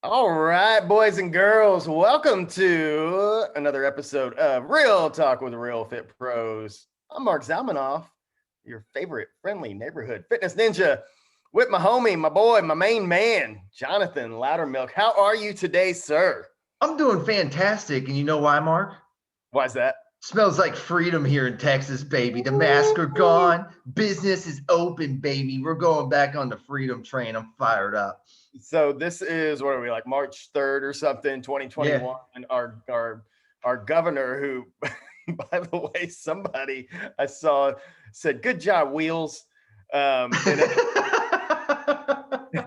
All right, boys and girls, welcome to another episode of Real Talk with Real Fit Pros. I'm Mark Zalmanoff, your favorite friendly neighborhood fitness ninja, with my homie, my boy, my main man, Jonathan Loudermilk. How are you today, sir? I'm doing fantastic. And you know why, Mark? Why is that? Smells like freedom here in Texas, baby. The masks are gone. Business is open, baby. We're going back on the freedom train. I'm fired up. So this is what are we like March 3rd or something, Yeah. 2021. Our governor, who by the way, somebody I saw said, "Good job, Wheels." And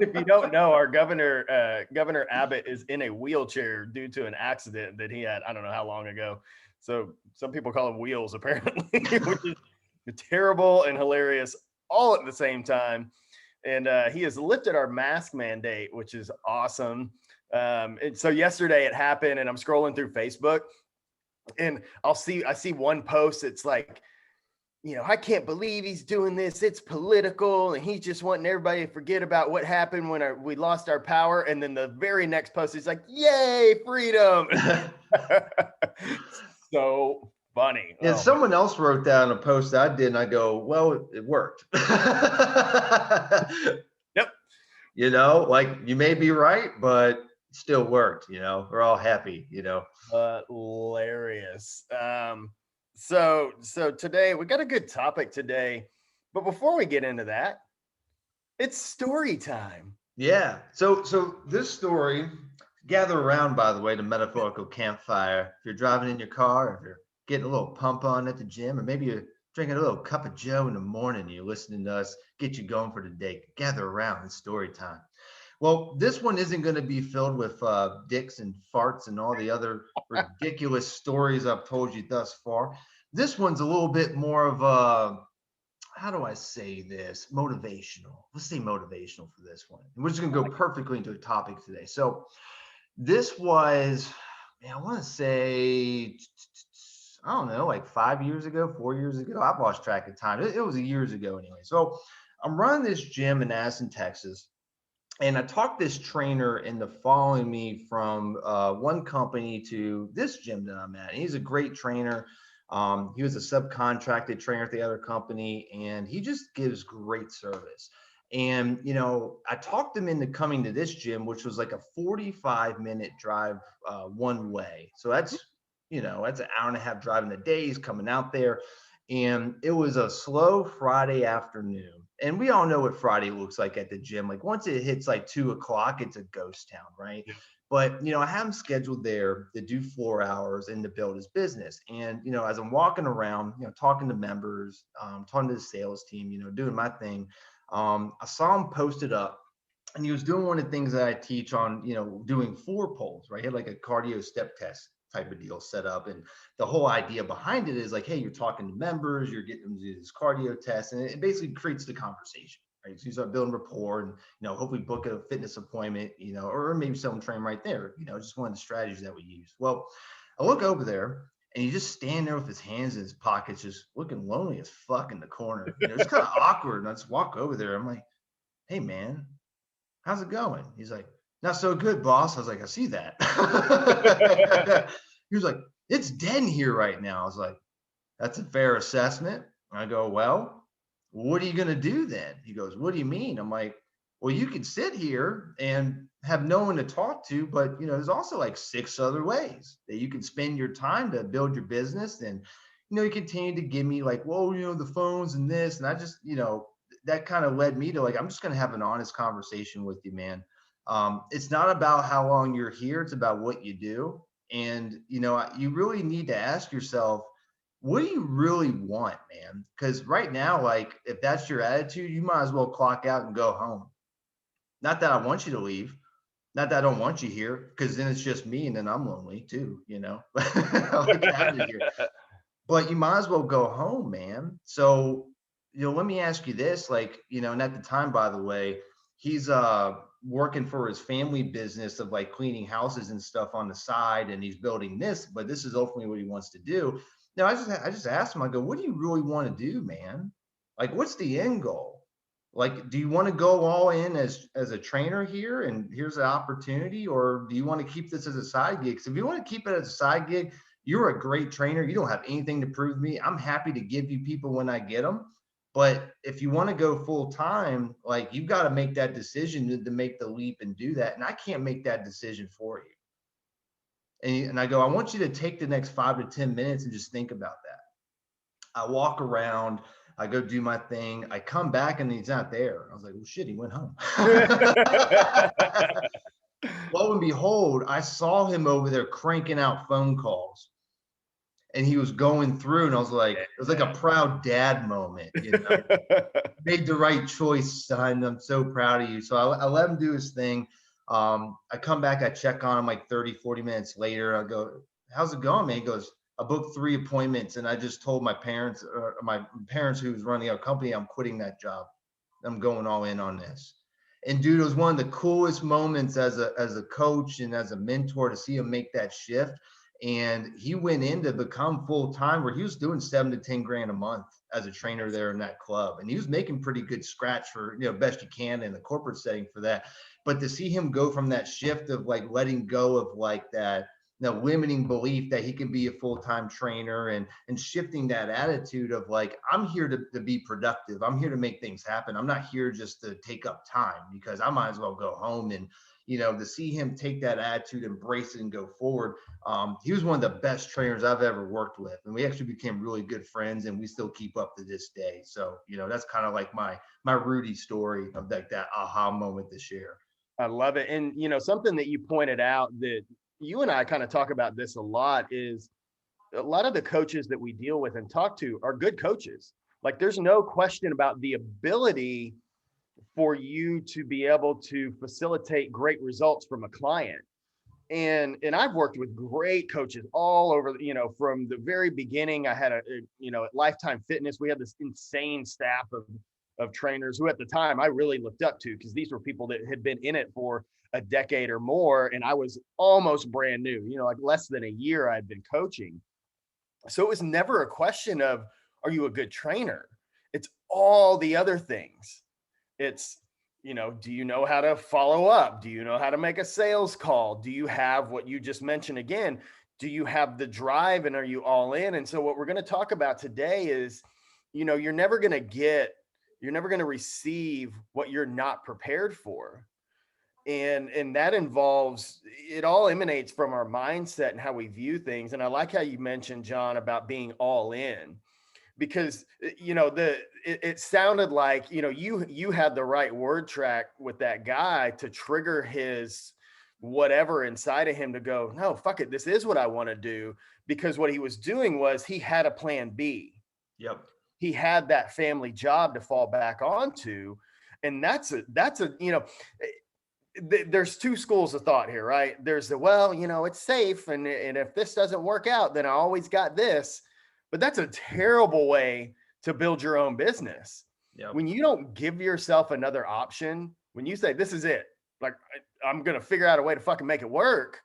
if you don't know, our Governor Abbott is in a wheelchair due to an accident that he had. I don't know how long ago. So some people call him Wheels, apparently, which is terrible and hilarious all at the same time. And he has lifted our mask mandate, which is awesome. And so yesterday it happened, and I'm scrolling through Facebook, and I see one post. It's like, I can't believe he's doing this. It's political, and he's just wanting everybody to forget about what happened when we lost our power. And then the very next post, he's like, "Yay, freedom!" So funny. Yeah, Oh, someone else wrote down a post I did, and I go, well, it worked. yep. Like you may be right, but it still worked. We're all happy. Hilarious. So today we got a good topic today, but before we get into that, it's story time. Yeah. So this story, gather around, by the way, the metaphorical campfire. If you're driving in your car, if you're getting a little pump on at the gym, or maybe you're drinking a little cup of Joe in the morning, and you're listening to us get you going for the day. Gather around. It's story time. Well, this one isn't going to be filled with dicks and farts and all the other ridiculous stories I've told you thus far. This one's a little bit more of a, how do I say this? Motivational. Let's say motivational for this one. And we're just going to go perfectly into the topic today. So this was, man, I want to say, I don't know, like 5 years ago, 4 years ago. I've lost track of time. It was years ago anyway. So I'm running this gym in Addison, Texas. And I talked this trainer into following me from one company to this gym that I'm at. And he's a great trainer. He was a subcontracted trainer at the other company, and he just gives great service. And, I talked him into coming to this gym, which was like a 45-minute drive one way. So that's an hour and a half driving a day. He's coming out there. And it was a slow Friday afternoon. And we all know what Friday looks like at the gym. Like once it hits like 2 o'clock, it's a ghost town, right? But, I have him scheduled there to do 4 hours and to build his business. And, as I'm walking around, talking to members, talking to the sales team, doing my thing, I saw him posted up, and he was doing one of the things that I teach on, doing 4 poles, right? He had like a cardio step test type of deal set up. And the whole idea behind it is like, hey, you're talking to members, you're getting them to do this cardio test, and it basically creates the conversation. Right. So you start building rapport and, hopefully book a fitness appointment, or maybe someone train right there, just one of the strategies that we use. Well, I look over there, and he's just standing there with his hands in his pockets, just looking lonely as fuck in the corner. It's kind of awkward. And I just walk over there. I'm like, hey, man, how's it going? He's like, not so good, boss. I was like, I see that. He was like, it's dead in here right now. I was like, that's a fair assessment. I go, well, what are you going to do then? He goes, what do you mean? I'm like, well, you could sit here and have no one to talk to, but there's also like 6 other ways that you can spend your time to build your business. And, he continued to give me like, well, the phones and this. And I just, that kind of led me to like, I'm just going to have an honest conversation with you, man. It's not about how long you're here. It's about what you do. And, you really need to ask yourself, what do you really want, man? Because right now, like, if that's your attitude, you might as well clock out and go home. Not that I want you to leave. Not that I don't want you here, because then it's just me and then I'm lonely too, I like having you here. But you might as well go home, man. So, let me ask you this, like, and at the time, by the way, he's working for his family business of like cleaning houses and stuff on the side, and he's building this, but this is ultimately what he wants to do. Now, I just asked him, I go, what do you really want to do, man? Like, what's the end goal? Like, do you want to go all in as a trainer here and here's the opportunity, or do you want to keep this as a side gig? Because if you want to keep it as a side gig, you're a great trainer. You don't have anything to prove to me. I'm happy to give you people when I get them. But if you want to go full time, like, you've got to make that decision to make the leap and do that. And I can't make that decision for you. And I go, I want you to take the next 5 to 10 minutes and just think about that. I walk around, I go do my thing. I come back and he's not there. I was like, well, shit, he went home. Lo and behold, I saw him over there cranking out phone calls, and he was going through, and I was like, it was like a proud dad moment, you know. Made the right choice, son. I'm so proud of you. So I let him do his thing. I come back, I check on him like 30, 40 minutes later. I go, how's it going, man? He goes, I booked 3 appointments, and I just told my parents who's running our company, I'm quitting that job. I'm going all in on this. And dude, it was one of the coolest moments as a coach and as a mentor to see him make that shift. And he went in to become full time, where he was doing 7 to 10 grand a month as a trainer there in that club. And he was making pretty good scratch for, best you can in the corporate setting for that. But to see him go from that shift of like letting go of like that, limiting belief that he can be a full-time trainer, and shifting that attitude of like, I'm here to be productive. I'm here to make things happen. I'm not here just to take up time, because I might as well go home. And, to see him take that attitude, embrace it, and go forward. He was one of the best trainers I've ever worked with. And we actually became really good friends, and we still keep up to this day. So, that's kind of like my Rudy story of like that aha moment this year. I love it. And, something that you pointed out that you and I kind of talk about this a lot is a lot of the coaches that we deal with and talk to are good coaches. Like, there's no question about the ability for you to be able to facilitate great results from a client. And I've worked with great coaches all over, from the very beginning. I had at Lifetime Fitness, we had this insane staff of trainers who at the time I really looked up to, because these were people that had been in it for a decade or more. And I was almost brand new, like less than a year I'd been coaching. So it was never a question of, are you a good trainer? It's all the other things. It's, do you know how to follow up? Do you know how to make a sales call? Do you have what you just mentioned again? Do you have the drive, and are you all in? And so what we're going to talk about today is, you're never going to receive what you're not prepared for. And that involves, it all emanates from our mindset and how we view things. And I like how you mentioned, Jon, about being all in, because it sounded like you had the right word track with that guy to trigger his whatever inside of him to go, no, fuck it, this is what I want to do. Because what he was doing was he had a plan B. Yep. He had that family job to fall back onto. And that's a there's 2 schools of thought here, right? There's the, well, it's safe, and if this doesn't work out, then I always got this. But that's a terrible way to build your own business. Yep. When you don't give yourself another option, when you say, this is it, like, I'm going to figure out a way to fucking make it work,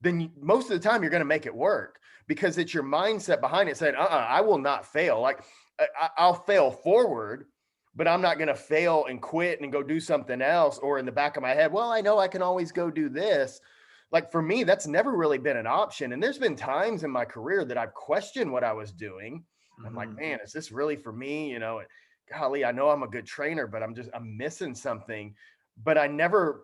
then most of the time you're going to make it work, because it's your mindset behind it saying, I will not fail. Like, I'll fail forward, but I'm not going to fail and quit and go do something else. Or in the back of my head, well, I know I can always go do this. Like, for me, that's never really been an option. And there's been times in my career that I've questioned what I was doing. I'm like, man, is this really for me? Golly, I know I'm a good trainer, but I'm missing something. But I never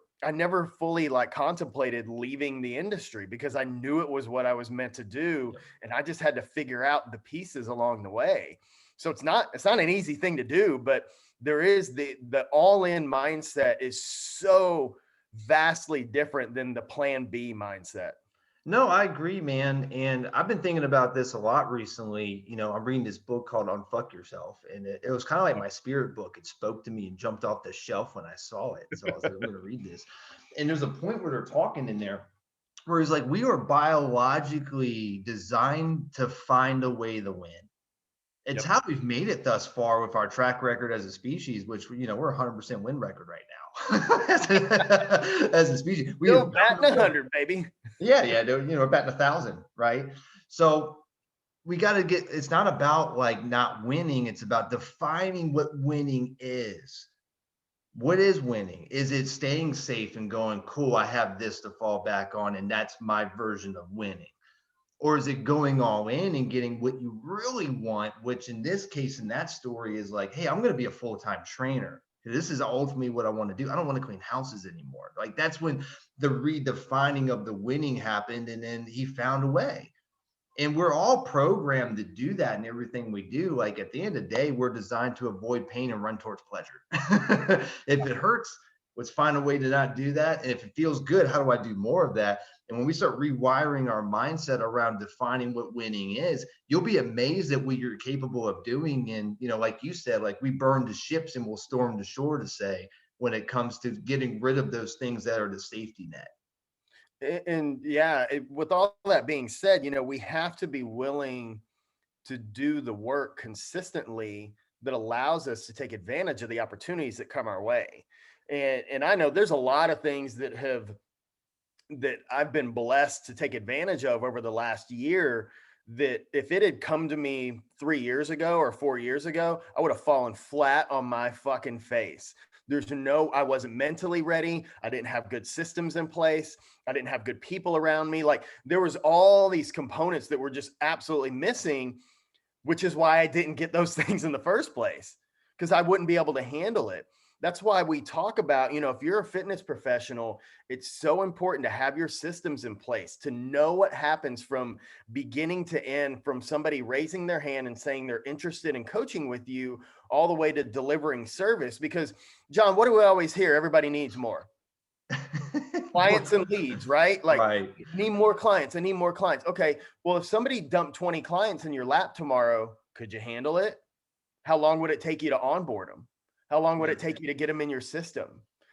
fully like contemplated leaving the industry, because I knew it was what I was meant to do. Yep. And I just had to figure out the pieces along the way. So it's not an easy thing to do, but there is the all-in mindset is so vastly different than the plan B mindset. No, I agree, man. And I've been thinking about this a lot recently. I'm reading this book called Unfuck Yourself. And it was kind of like my spirit book. It spoke to me and jumped off the shelf when I saw it. So I was like, I'm going to read this. And there's a point where they're talking in there where he's like, we are biologically designed to find a way to win. It's how we've made it thus far with our track record as a species, which, we're 100% win record right now as a species. We're batting 100, baby. Yeah. We're batting 1,000, right? So we got to it's not about like not winning. It's about defining what winning is. What is winning? Is it staying safe and going, cool, I have this to fall back on, and that's my version of winning? Or is it going all in and getting what you really want, which in this case, in that story, is like, hey, I'm going to be a full-time trainer. This is ultimately what I want to do. I don't want to clean houses anymore. Like, that's when the redefining of the winning happened, and then he found a way. And we're all programmed to do that in everything we do. Like, at the end of the day, we're designed to avoid pain and run towards pleasure. If it hurts, let's find a way to not do that. And if it feels good, how do I do more of that? And when we start rewiring our mindset around defining what winning is, you'll be amazed at what you're capable of doing. And, like you said, like, we burn the ships and we'll storm the shore, to say, when it comes to getting rid of those things that are the safety net. And yeah, with all that being said, we have to be willing to do the work consistently that allows us to take advantage of the opportunities that come our way. And I know there's a lot of things that I've been blessed to take advantage of over the last year, that if it had come to me 3 years ago or 4 years ago, I would have fallen flat on my fucking face. I wasn't mentally ready. I didn't have good systems in place. I didn't have good people around me. Like, there was all these components that were just absolutely missing, which is why I didn't get those things in the first place, because I wouldn't be able to handle it. That's why we talk about, if you're a fitness professional, it's so important to have your systems in place, to know what happens from beginning to end, from somebody raising their hand and saying they're interested in coaching with you, all the way to delivering service. Because, John, what do we always hear? Everybody needs more clients and leads, right? Like, Right. need more clients. I need more clients. Okay. Well, if somebody dumped 20 clients in your lap tomorrow, could you handle it? How long would it take you to onboard them? How long would it take you to get them in your system?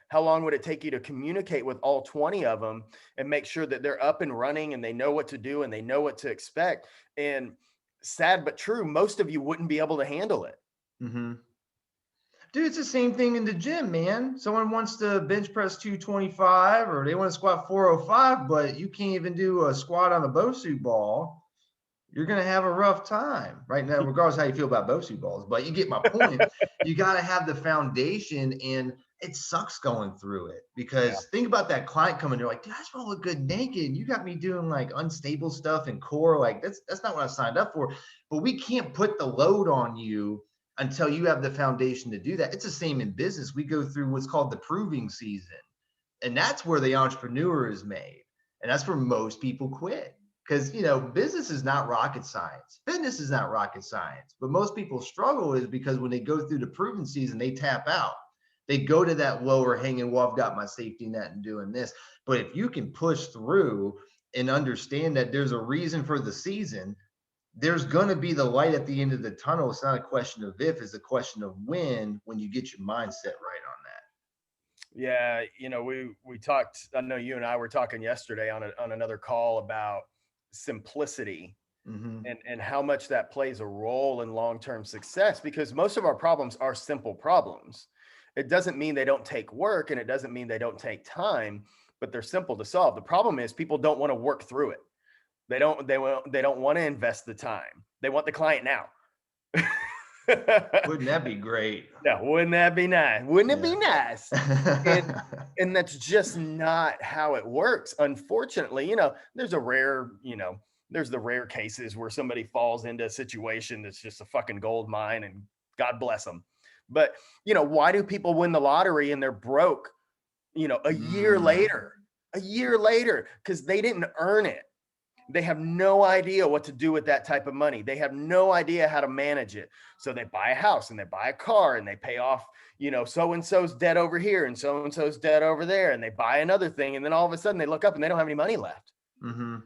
How long would it take you to communicate with all 20 of them and make sure that they're up and running and they know what to do and they know what to expect? And sad but true, most of you wouldn't be able to handle it. Mm-hmm. Dude, it's the same thing in the gym, man. Someone wants to bench press 225 or they want to squat 405, but you can't even do a squat on a BOSU ball. You're going to have a rough time right now, regardless of how you feel about BOSU balls. But you get my point. You got to have the foundation, and it sucks going through it, because think about that client coming. They're like, dude, I just want to look good naked. You got me doing like unstable stuff and core. Like, that's not what I signed up for. But we can't put the load on you until you have the foundation to do that. It's the same in business. We go through what's called the proving season, and that's where the entrepreneur is made. And that's where most people quit. Because, business is not rocket science. Fitness is not rocket science. But most people struggle is because when they go through the proven season, they tap out. They go to that lower hanging, well, I've got my safety net and doing this. But if you can push through and understand that there's a reason for the season, there's going to be the light at the end of the tunnel. It's not a question of if, it's a question of when you get your mindset right on that. Yeah. We talked, I know you and I were talking yesterday on another call about simplicity, Mm-hmm. and how much that plays a role in long-term success, because most of our problems are simple problems. It doesn't mean they don't take work, and it doesn't mean they don't take time, but they're simple to solve. The problem is people don't want to work through it. They don't want to invest the time. They want the client now. Wouldn't that be great? Yeah, wouldn't that be nice? Wouldn't it be nice? And that's just not how it works. Unfortunately, there's the rare cases where somebody falls into a situation that's just a fucking gold mine, and God bless them. But, why do people win the lottery and they're broke, a year later? Because they didn't earn it. They have no idea what to do with that type of money. They have no idea how to manage it. So they buy a house and they buy a car and they pay off, so-and-so's debt over here and so-and-so's debt over there. And they buy another thing. And then all of a sudden they look up and they don't have any money left. Mm-hmm.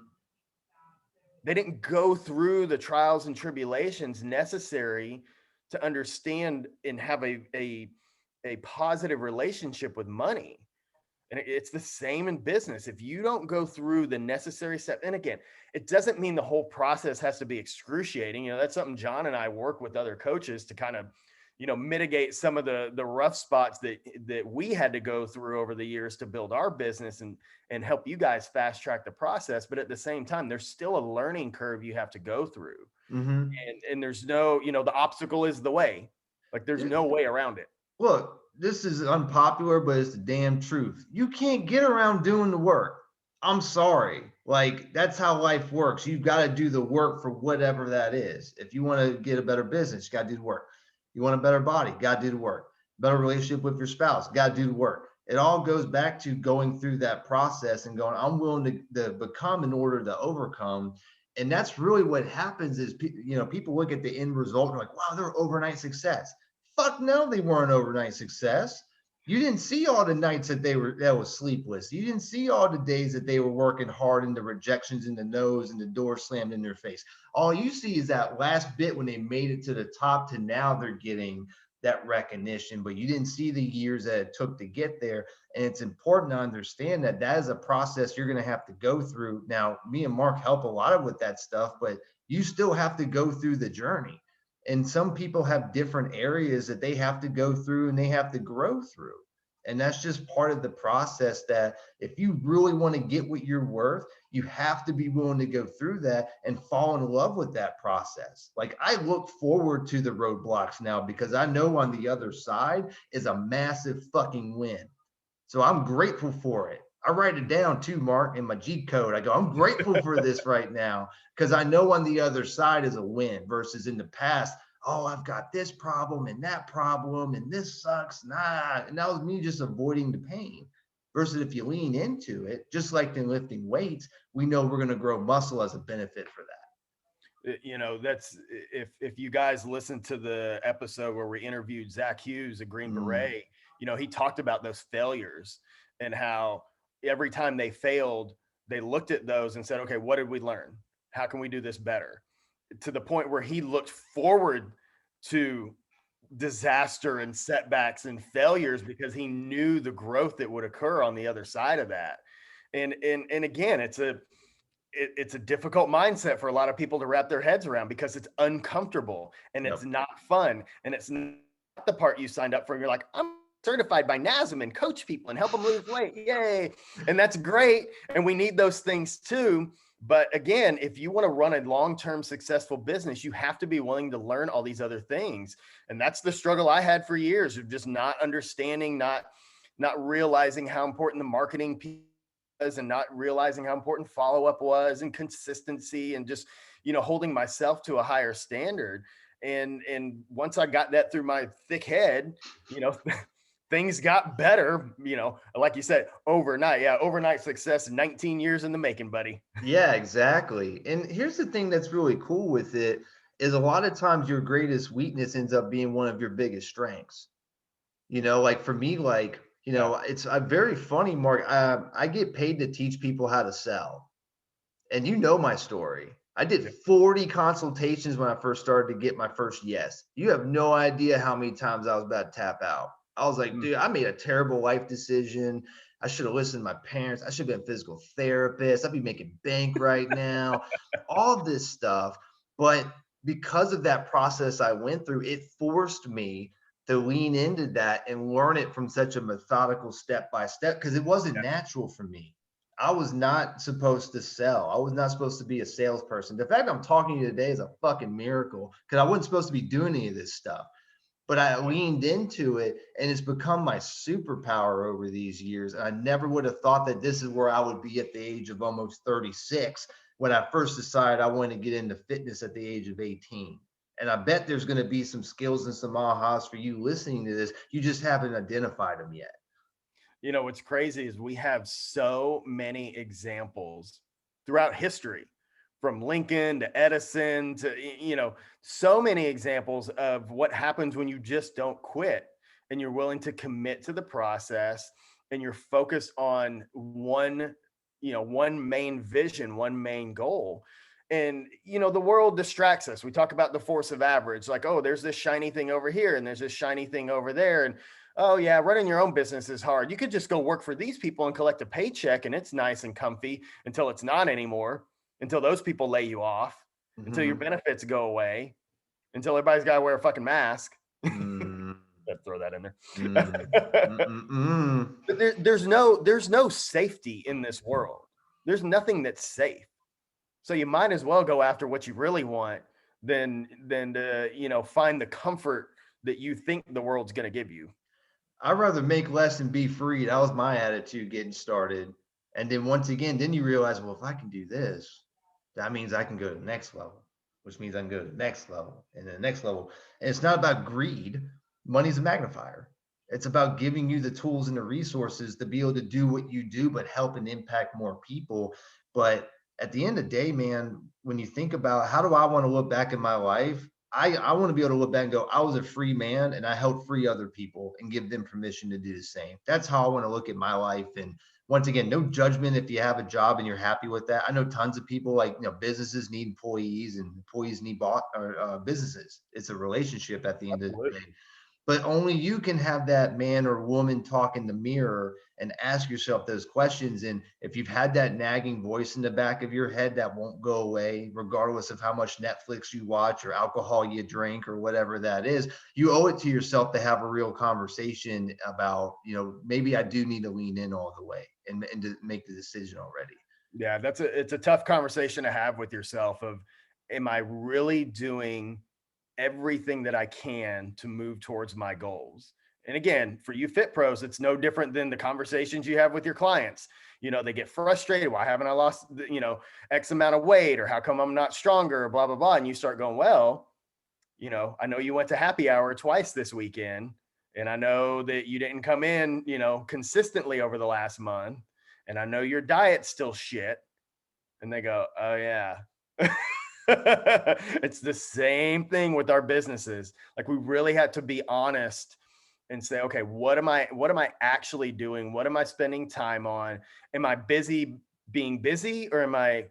They didn't go through the trials and tribulations necessary to understand and have a positive relationship with money. And it's the same in business. If you don't go through the necessary steps, and again, it doesn't mean the whole process has to be excruciating. That's something John and I work with other coaches to kind of, mitigate some of the rough spots that we had to go through over the years to build our business and help you guys fast track the process. But at the same time, there's still a learning curve you have to go through. Mm-hmm. And there's no, the obstacle is the way. Like, there's no way around it. Look, this is unpopular, but it's the damn truth. You can't get around doing the work. I'm sorry. Like, that's how life works. You've got to do the work for whatever that is. If you want to get a better business, you got to do the work. You want a better body, got to do the work. Better relationship with your spouse, got to do the work. It all goes back to going through that process and going, I'm willing to become in order to overcome. And that's really what happens is, people look at the end result and they're like, wow, they're overnight success. Fuck no, they weren't overnight success. You didn't see all the nights that was sleepless. You didn't see all the days that they were working hard and the rejections and the no's and the door slammed in their face. All you see is that last bit when they made it to the top to now they're getting that recognition, but you didn't see the years that it took to get there. And it's important to understand that that is a process you're going to have to go through. Now, me and Mark help a lot with that stuff, but you still have to go through the journey. And some people have different areas that they have to go through and they have to grow through. And that's just part of the process, that if you really want to get what you're worth, you have to be willing to go through that and fall in love with that process. Like, I look forward to the roadblocks now because I know on the other side is a massive fucking win. So I'm grateful for it. I write it down too, Mark, in my G code. I go, I'm grateful for this right now because I know on the other side is a win versus in the past. Oh, I've got this problem and that problem and this sucks. Nah. And that was me just avoiding the pain. Versus if you lean into it, just like in lifting weights, we know we're going to grow muscle as a benefit for that. That's, if you guys listen to the episode where we interviewed Zach Hughes, a Green Beret, he talked about those failures and how every time they failed, they looked at those and said, okay, what did we learn? How can we do this better? To the point where he looked forward to disaster and setbacks and failures because he knew the growth that would occur on the other side of that. And again, it's a difficult mindset for a lot of people to wrap their heads around because it's uncomfortable and it's not fun. And it's not the part you signed up for. You're like, I'm certified by NASM and coach people and help them lose weight. Yay. And that's great. And we need those things too. But again, if you want to run a long-term successful business, you have to be willing to learn all these other things. And that's the struggle I had for years of just not understanding, not realizing how important the marketing piece was and not realizing how important follow-up was and consistency and just, holding myself to a higher standard. And once I got that through my thick head, things got better, like you said, overnight. Yeah. Overnight success, 19 years in the making, buddy. Yeah, exactly. And here's the thing that's really cool with it is a lot of times your greatest weakness ends up being one of your biggest strengths. Like for me, it's very funny, Mark. I get paid to teach people how to sell. And my story. I did 40 consultations when I first started to get my first yes. You have no idea how many times I was about to tap out. I was like, dude, I made a terrible life decision. I should have listened to my parents. I should have been a physical therapist. I'd be making bank right now. All this stuff. But because of that process I went through, it forced me to lean into that and learn it from such a methodical step by step because it wasn't natural for me. I was not supposed to sell. I was not supposed to be a salesperson. The fact I'm talking to you today is a fucking miracle because I wasn't supposed to be doing any of this stuff. But I leaned into it and it's become my superpower over these years. And I never would have thought that this is where I would be at the age of almost 36 when I first decided I wanted to get into fitness at the age of 18. And I bet there's going to be some skills and some ahas for you listening to this. You just haven't identified them yet. What's crazy is we have so many examples throughout history, from Lincoln to Edison to, so many examples of what happens when you just don't quit and you're willing to commit to the process and you're focused on one main vision, one main goal. And, the world distracts us. We talk about the force of average, like, oh, there's this shiny thing over here and there's this shiny thing over there. And, oh yeah, running your own business is hard. You could just go work for these people and collect a paycheck and it's nice and comfy until it's not anymore, until those people lay you off, until your benefits go away, until everybody's got to wear a fucking mask. Let's throw that in there. But there's no safety in this world. There's nothing that's safe. So you might as well go after what you really want than to, find the comfort that you think the world's going to give you. I'd rather make less and be free. That was my attitude getting started. And then once again, then you realize, well, if I can do this, that means I can go to the next level, which means I can go to the next level and the next level. And it's not about greed. Money's a magnifier. It's about giving you the tools and the resources to be able to do what you do, but help and impact more people. But at the end of the day, man, when you think about how do I want to look back in my life, I want to be able to look back and go, I was a free man and I helped free other people and give them permission to do the same. That's how I want to look at my life. And once again, no judgment if you have a job and you're happy with that. I know tons of people like, businesses need employees and employees need businesses. It's a relationship at the end of the Absolutely. day. But only you can have that man or woman talk in the mirror and ask yourself those questions. And if you've had that nagging voice in the back of your head that won't go away, regardless of how much Netflix you watch or alcohol you drink or whatever that is, you owe it to yourself to have a real conversation about, maybe I do need to lean in all the way and to make the decision already. Yeah, it's a tough conversation to have with yourself of, am I really doing everything that I can to move towards my goals? And again, for you fit pros, it's no different than the conversations you have with your clients. They get frustrated. Why haven't I lost, X amount of weight, or how come I'm not stronger, blah, blah, blah. And you start going, well, I know you went to happy hour twice this weekend, and I know that you didn't come in, consistently over the last month. And I know your diet's still shit. And they go, oh yeah. It's the same thing with our businesses. Like, we really had to be honest and say, okay, what am I actually doing? What am I spending time on? Am I busy being busy, or am I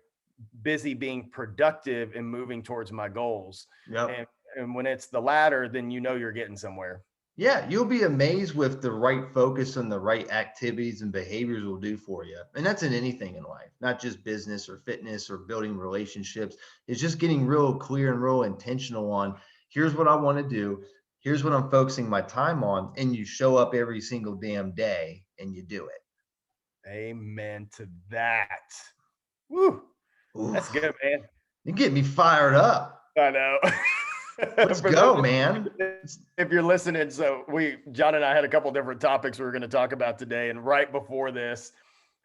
busy being productive and moving towards my goals? Yep. And when it's the latter, then you're getting somewhere. Yeah, you'll be amazed with the right focus and the right activities and behaviors will do for you. And that's in anything in life, not just business or fitness or building relationships. It's just getting real clear and real intentional on, here's what I want to do. Here's what I'm focusing my time on. And you show up every single damn day and you do it. Amen to that. Woo. That's Oof, good, man. you get me fired up. I know. Let's For go, those, man. if you're listening, so John and I had a couple different topics we were going to talk about today. And right before this,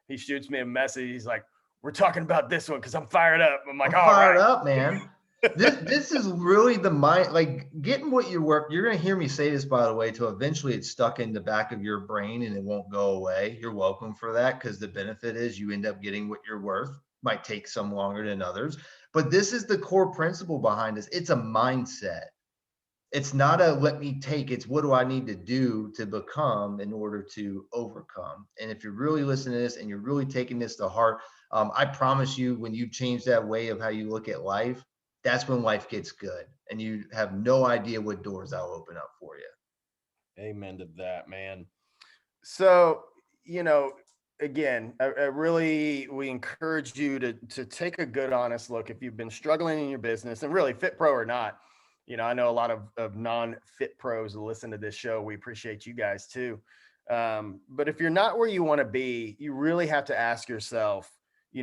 he shoots me a message. He's like, we're talking about this one because I'm fired up. I'm like, I'm all fired right. up, man. This is really the mind, like getting what you work. You're gonna hear me say this, by the way, till eventually it's stuck in the back of your brain and it won't go away. You're welcome for that, because the benefit is you end up getting what you're worth. Might take some longer than others, but this is the core principle behind this. It's a mindset. It's not a let me take, it's what do I need to do to become in order to overcome. And if you're really listening to this and you're really taking this to heart, I promise you, when you change that way of how you look at life, that's when life gets good and you have no idea what doors I'll open up for you. Amen to that, man. So, you know, again, I really, we encourage you to take a good, honest look. If you've been struggling in your business, and really fit pro or not, I know a lot of non-fit pros who listen to this show. We appreciate you guys too. But if you're not where you want to be, you really have to ask yourself,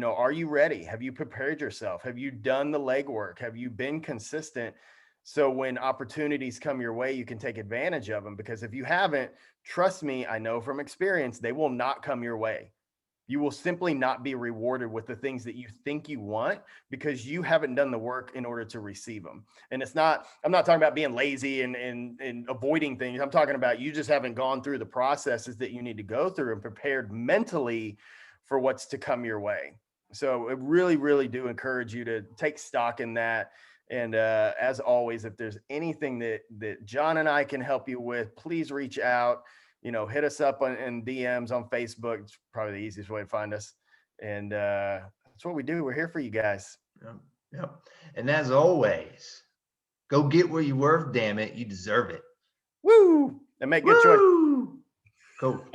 are you ready? Have you prepared yourself? Have you done the legwork? Have you been consistent? So when opportunities come your way, you can take advantage of them. Because if you haven't, trust me, I know from experience, they will not come your way. You will simply not be rewarded with the things that you think you want, because you haven't done the work in order to receive them. And I'm not talking about being lazy and avoiding things. I'm talking about you just haven't gone through the processes that you need to go through and prepared mentally for what's to come your way. So I really, really do encourage you to take stock in that. And as always, if there's anything that John and I can help you with, please reach out. Hit us up in DMs on Facebook. It's probably the easiest way to find us. And that's what we do. We're here for you guys. Yep. Yep. And as always, go get what you're worth. Damn it. You deserve it. Woo! And make good choices. Woo! Cool.